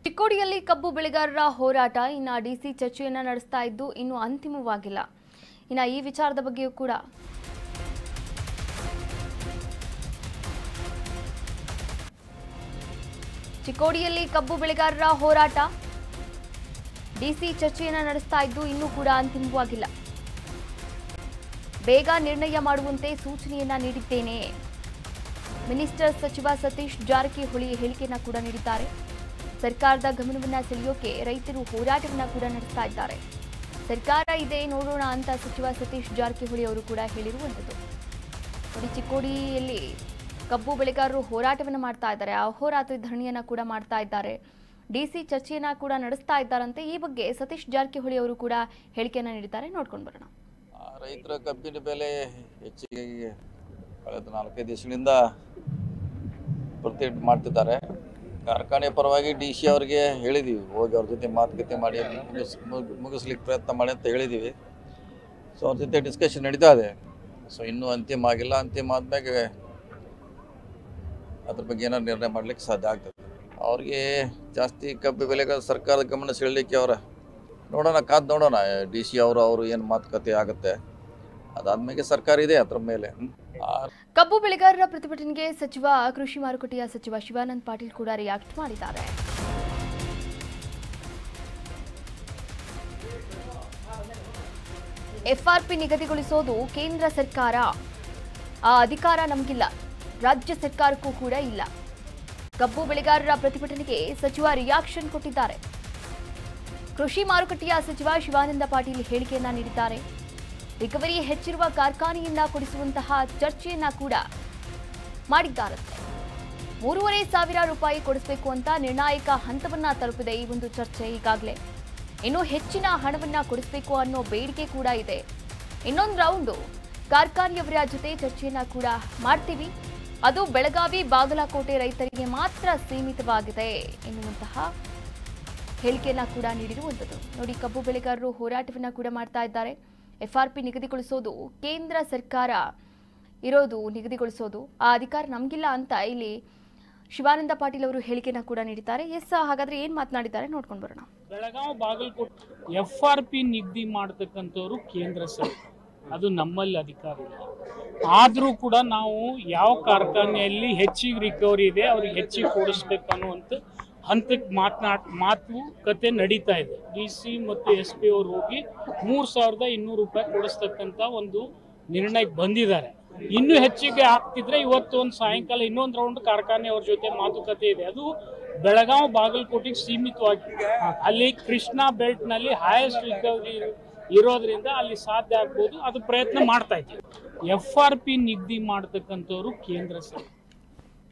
ಚಿಕ್ಕೋಡಿಯಲ್ಲಿ ಕಬ್ಬು ಬೆಳೆಗಾರರ ಹೋರಾಟ ಇನ್ನು ಡಿಸಿ ಚರ್ಚೆಯನ್ನ ನಡೆಸ್ತಾ ಇದ್ದು ಇನ್ನು ಅಂತಿಮವಾಗಿಲ್ಲ. ಇನ್ನು ಈ ವಿಚಾರದ ಬಗ್ಗೆಯೂ ಕೂಡ ಚಿಕ್ಕೋಡಿಯಲ್ಲಿ ಕಬ್ಬು ಬೆಳೆಗಾರರ ಹೋರಾಟ ಡಿಸಿ ಚರ್ಚೆಯನ್ನ ನಡೆಸ್ತಾ ಇದ್ದು ಇನ್ನೂ ಕೂಡ ಅಂತಿಮವಾಗಿಲ್ಲ. ಬೇಗ ನಿರ್ಣಯ ಮಾಡುವಂತೆ ಸೂಚನೆಯನ್ನ ನೀಡಿದ್ದೇನೆ. ಮಿನಿಸ್ಟರ್ ಸಚಿವ ಸತೀಶ್ ಜಾರಕಿಹೊಳಿ ಹೇಳಿಕೆಯನ್ನ ಕೂಡ ನೀಡಿದ್ದಾರೆ. ಸರ್ಕಾರದ ಗಮನವನ್ನ ಸೆಳೆಯೋಕೆ ರೈತರು ಹೋರಾಟವನ್ನ ಕೂಡ ನಡೆಸ್ತಾ ಇದ್ದಾರೆ. ಸರ್ಕಾರ ಇದೆ ನೋಡೋಣ ಅಂತ ಸಚಿವ ಸತೀಶ್ ಜಾರಕಿಹೊಳಿ ಅವರು ಕೂಡ ಹೇಳಿರುವಂಥದ್ದು. ನೋಡಿ, ಚಿಕ್ಕೋಡಿಯಲ್ಲಿ ಕಬ್ಬು ಬೆಳೆಗಾರರು ಹೋರಾಟವನ್ನು ಮಾಡ್ತಾ ಇದ್ದಾರೆ. ಅಹೋರಾತ್ರಿ ಧರಣಿಯನ್ನ ಕೂಡ ಮಾಡ್ತಾ ಇದ್ದಾರೆ. ಡಿಸಿ ಚರ್ಚೆಯನ್ನ ಕೂಡ ನಡೆಸ್ತಾ ಇದ್ದಾರಂತೆ. ಈ ಬಗ್ಗೆ ಸತೀಶ್ ಜಾರಕಿಹೊಳಿ ಅವರು ಕೂಡ ಹೇಳಿಕೆಯನ್ನ ನೀಡಿದ್ದಾರೆ. ನೋಡ್ಕೊಂಡು ಬರೋಣ. ರೈತರ ಕಬ್ಬಿನ ಬೆಲೆ ಹೆಚ್ಚಿಗೆ ಕಳೆದ 4-5 ದಿವಸಗಳಿಂದ ಪ್ರತಿಭಟನೆ ಮಾಡ್ತಿದ್ದಾರೆ. ಕಾರ್ಖಾನೆ ಪರವಾಗಿ ಡಿಸಿ ಅವರಿಗೆ ಹೇಳಿದ್ದೀವಿ, ಹೋಗಿ ಅವ್ರ ಜೊತೆ ಮಾತುಕತೆ ಮಾಡಿ ಮುಗಿಸ್ಲಿಕ್ಕೆ ಪ್ರಯತ್ನ ಮಾಡಿ ಅಂತ ಹೇಳಿದ್ದೀವಿ. ಸೊ ಅವ್ರ ಜೊತೆ ಡಿಸ್ಕಷನ್ ನಡೀತಾ ಇದೆ. ಸೊ ಇನ್ನೂ ಅಂತಿಮ ಆಗಿಲ್ಲ. ಅಂತಿಮ ಆದ್ಮೇಲೆ ಅದ್ರ ಬಗ್ಗೆ ಏನಾದ್ರು ನಿರ್ಣಯ ಮಾಡಲಿಕ್ಕೆ ಸಾಧ್ಯ ಆಗ್ತದೆ. ಅವ್ರಿಗೆ ಜಾಸ್ತಿ ಕಬ್ಬು ಬೆಲೆಗೆ ಸರ್ಕಾರದ ಗಮನ ಸೆಳಲಿಕ್ಕೆ ಅವರ ನೋಡೋಣ, ಕಾದು ನೋಡೋಣ ಡಿಸಿ ಅವರು ಏನು ಮಾತುಕತೆ ಆಗುತ್ತೆ. ಅದಾದ್ಮೇಲೆ ಸರ್ಕಾರ ಇದೆ ಅದ್ರ ಮೇಲೆ. ಕಬ್ಬು ಬೆಳೆಗಾರರ ಪ್ರತಿಭಟನೆಗೆ ಕೃಷಿ ಮಾರುಕಟ್ಟೆಯ ಸಚಿವ ಶಿವಾನಂದ ಪಾಟೀಲ್ ಕೂಡ ರಿಯಾಕ್ಟ್ ಮಾಡಿದ್ದಾರೆ. ಎಫ್ಆರ್ಪಿ ನಿಗದಿಗೊಳಿಸೋದು ಕೇಂದ್ರ ಸರ್ಕಾರ, ಆ ಅಧಿಕಾರ ನಮಗಿಲ್ಲ, ರಾಜ್ಯ ಸರ್ಕಾರಕ್ಕೂ ಕೂಡ ಇಲ್ಲ. ಕಬ್ಬು ಬೆಳೆಗಾರರ ಪ್ರತಿಭಟನೆಗೆ ಸಚಿವ ರಿಯಾಕ್ಷನ್ ಕೊಟ್ಟಿದ್ದಾರೆ. ಕೃಷಿ ಮಾರುಕಟ್ಟೆಯ ಸಚಿವ ಶಿವಾನಂದ ಪಾಟೀಲ್ ಹೇಳಿಕೆಯನ್ನ ನೀಡಿದ್ದಾರೆ. ರಿಕವರಿ ಹೆಚ್ಚಿರುವ ಕಾರ್ಖಾನೆಯನ್ನ ಕೊಡಿಸುವಂತಹ ಚರ್ಚೆಯನ್ನ ಕೂಡ ಮಾಡಿದ್ದಾರಂತೆ. 3,500 ರೂಪಾಯಿ ಕೊಡಿಸಬೇಕು ಅಂತ ನಿರ್ಣಾಯಕ ಹಂತವನ್ನ ತಲುಪಿದೆ ಈ ಒಂದು ಚರ್ಚೆ. ಈಗಾಗಲೇ ಇನ್ನೂ ಹೆಚ್ಚಿನ ಹಣವನ್ನ ಕೊಡಿಸಬೇಕು ಅನ್ನೋ ಬೇಡಿಕೆ ಕೂಡ ಇದೆ. ಇನ್ನೊಂದು ರೌಂಡು ಕಾರ್ಖಾನೆಯವರ ಜೊತೆ ಚರ್ಚೆಯನ್ನ ಕೂಡ ಮಾಡ್ತೀವಿ, ಅದು ಬೆಳಗಾವಿ ಬಾಗಲಕೋಟೆ ರೈತರಿಗೆ ಮಾತ್ರ ಸೀಮಿತವಾಗಿದೆ ಎನ್ನುವಂತಹ ಹೇಳಿಕೆಯನ್ನ ಕೂಡ ನೀಡಿರುವಂಥದ್ದು. ನೋಡಿ, ಕಬ್ಬು ಬೆಳೆಗಾರರು ಹೋರಾಟವನ್ನ ಕೂಡ ಮಾಡ್ತಾ ಇದ್ದಾರೆ. ಎಫ್ಆರ್ಪಿ ನಿಗದಿಗೊಳಿಸೋದು ಕೇಂದ್ರ ಸರ್ಕಾರ ಇರೋದು, ನಿಗದಿಗೊಳಿಸೋದು ಆ ಅಧಿಕಾರ ನಮಗಿಲ್ಲ ಅಂತ ಇಲ್ಲಿ ಶಿವಾನಂದ ಪಾಟೀಲ್ ಅವರು ಹೇಳಿಕೆಯನ್ನ ಕೂಡ ನೀಡಿದ್ದಾರೆ. ಹಾಗಾದ್ರೆ ಏನ್ ಮಾತನಾಡಿದ್ದಾರೆ ನೋಡ್ಕೊಂಡು ಬರೋಣ. ಬೆಳಗಾವಿ ಬಾಗಲಕೋಟೆ ಎಫ್ಆರ್ಪಿ ನಿಗದಿ ಮಾಡತಕ್ಕಂಥವ್ರು ಕೇಂದ್ರ ಸರ್ಕಾರ, ಅದು ನಮ್ಮಲ್ಲಿ ಅಧಿಕಾರ ಇಲ್ಲ. ಆದರೂ ಕೂಡ ನಾವು ಯಾವ ಕಾರ್ಖಾನೆಯಲ್ಲಿ ಹೆಚ್ಚಿಗೆ ರಿಕವರಿ ಇದೆ ಅವ್ರಿಗೆ ಹೆಚ್ಚಿಗೆ ಕೊಡಿಸ್ಬೇಕು ಅನ್ನುವಂಥ ಹಂತಕ್ಕೆ ಮಾತುಕತೆ ನಡೀತಾ ಇದೆ. ಡಿಸಿ ಮತ್ತು SP ಅವರು ಹೋಗಿ 3,200 ರೂಪಾಯಿ ಕೊಡಿಸ್ತಕ್ಕಂಥ ಒಂದು ನಿರ್ಣಯಕ್ಕೆ ಬಂದಿದ್ದಾರೆ. ಇನ್ನೂ ಹೆಚ್ಚಿಗೆ ಆಗ್ತಿದ್ರೆ ಇವತ್ತು ಒಂದು ಸಾಯಂಕಾಲ ಇನ್ನೊಂದು ರೌಂಡ್ ಕಾರ್ಖಾನೆಯವ್ರ ಜೊತೆ ಮಾತುಕತೆ ಇದೆ. ಅದು ಬೆಳಗಾವಿ ಬಾಗಲಕೋಟೆಗೆ ಸೀಮಿತವಾಗಿ, ಅಲ್ಲಿ ಕೃಷ್ಣಾ ಬೆಲ್ಟ್ನಲ್ಲಿ ಹೈಯೆಸ್ಟ್ ರಿಕವರಿ ಇರೋದ್ರಿಂದ ಅಲ್ಲಿ ಸಾಧ್ಯ ಆಗ್ಬೋದು. ಅದು ಪ್ರಯತ್ನ ಮಾಡ್ತಾ ಇದ್ದೀವಿ. ಎಫ್ಆರ್ಪಿ ನಿಗದಿ ಮಾಡತಕ್ಕಂಥವ್ರು ಕೇಂದ್ರ ಸರ್ಕಾರ,